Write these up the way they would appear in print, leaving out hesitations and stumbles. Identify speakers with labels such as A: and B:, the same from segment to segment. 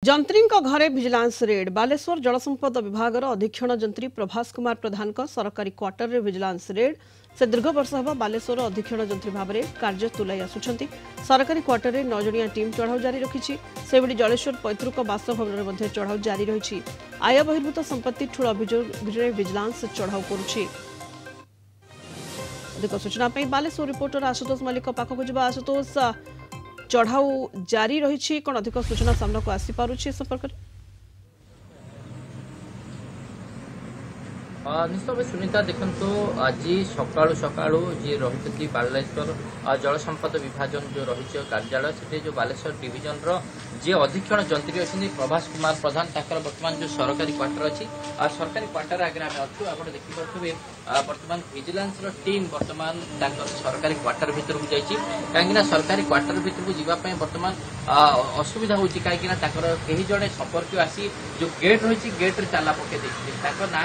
A: जंत्रीଙ୍କ घरे vigilance red Baleshwar जलसंपद विभाग अधीक्षण जंत्री प्रभास कुमार प्रधान सरकारी क्वार्टर रे विजिलेंस रेड से दीर्घ वर्ष हम बालेश्वर अधीक्षण जंत्री भाव में कार्य तुलाई आसुंच सरकारी क्वार्टर में 9 जणिया टीम चढ़ाऊ जारी रखी से जलेश्वर पैतृक बासभवन में चढ़ाऊ जारी रही आय बहिर्भूत संपत्ति ठूल अभियोग विजिलेंस चढ़ाऊ कर अधिक सूचना बालेश्वर रिपोर्टर आशुतोष मल्लिक पाखक जा आशुतोष चढ़ाऊ जारी रही कौन अधिक सूचना सामना को आसी पारुछि संपर्क
B: निश्चित भाव सुनीता देखो आज सका सका जी रही बालेश्वर जलसंपद विभाजन जो रही कार्यालय से जो बालेश्वर डिविजन जी अधीक्षण जंत्री अच्छे प्रभास कुमार प्रधान बर्तमान जो सरकारी क्वार्टर अच्छी सरकारी क्वार्टर आगे आम अच्छु आप देखिपे बर्तमान विजिलेंस टीम बर्तमान सरकारी क्वार्टर भीतर को जाइए कहीं सरकारी क्वार्टर भीतर को जावाई बर्तमान असुविधा होती कहीं कहीं जड़े संपर्क आसी जो गेट रही गेट्रे ताला पकई देखिए ना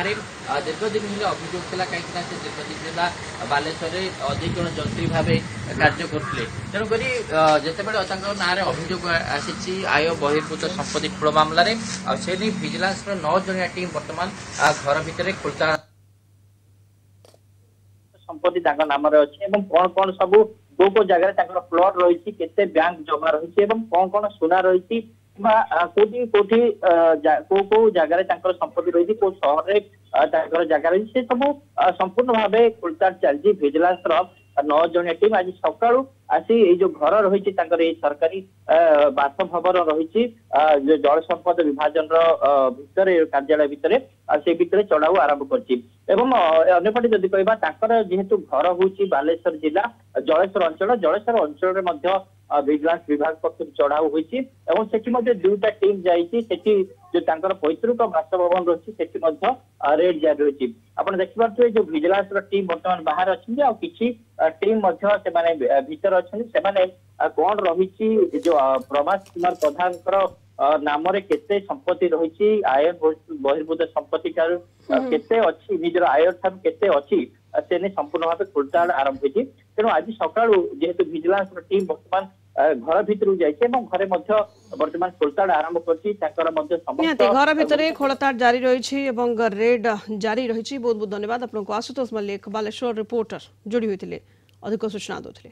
B: दीर्घदिन हेल्ले अभियोग था कहीं दीर्घदिन है बालेश्वर अधीक्षण जंत्री भाव कार्य करते तेणुक जितेबाला ना अभियोग आसी आय बहिर्भूत संपत्ति ठूल मामलें से विजिलेंस 9 जणिया टीम बर्तमान घर भितर खोलता संपत्ति नाम अच्छी कौन कौन सब को जगह प्लट रही केते बैंक जमा रही कौन कौन सुना रही कोटी कोटी को जगह संपत्ति रही को शहर जगह रही से सब संपूर्ण भाव खोलताड़ चलती विजिलेंस 9 जणिया टीम आज सका आसी जो घर रही सरकारी बासभवन रही जो जल संपद विभाजन भितर कार्यालय भितर से भितर चढ़ाऊ आरंभ करपटे जदि कहवा जेहेतु घर हूँ बालेश्वर जिला जलेश्वर अंचल विजिलेंस विभाग पक्ष चढ़ाऊ होती दुईटा टीम जाती जो पैतृक बासभवन रही रेड जारी रही आप देखिपे जो विजिलेंस टीम बर्तमान बाहर अच्छी किसी टीम भीतर अच्छे कौन रही जो प्रभास कुमार प्रधान नाम केते संपत्ति रही आय बहिर्भूत संपत्ति केते अच्छी निजर आय ठार केते अच्छी से संपूर्ण भाव खोलताड़ आरंभ होती तेणु आज सका जेहेतु विजिलेंस टीम बर्तमान घर भितर जाइए घरे बर्तमान खोलताड़ आरंभ कर
A: घर भितर खोलताड़ जारी रही रेड जारी रही बहुत बहुत धन्यवाद आपको आशुतोष मल्लिक बालेश्वर रिपोर्टर जोड़ी होते अधिक सूचना देते।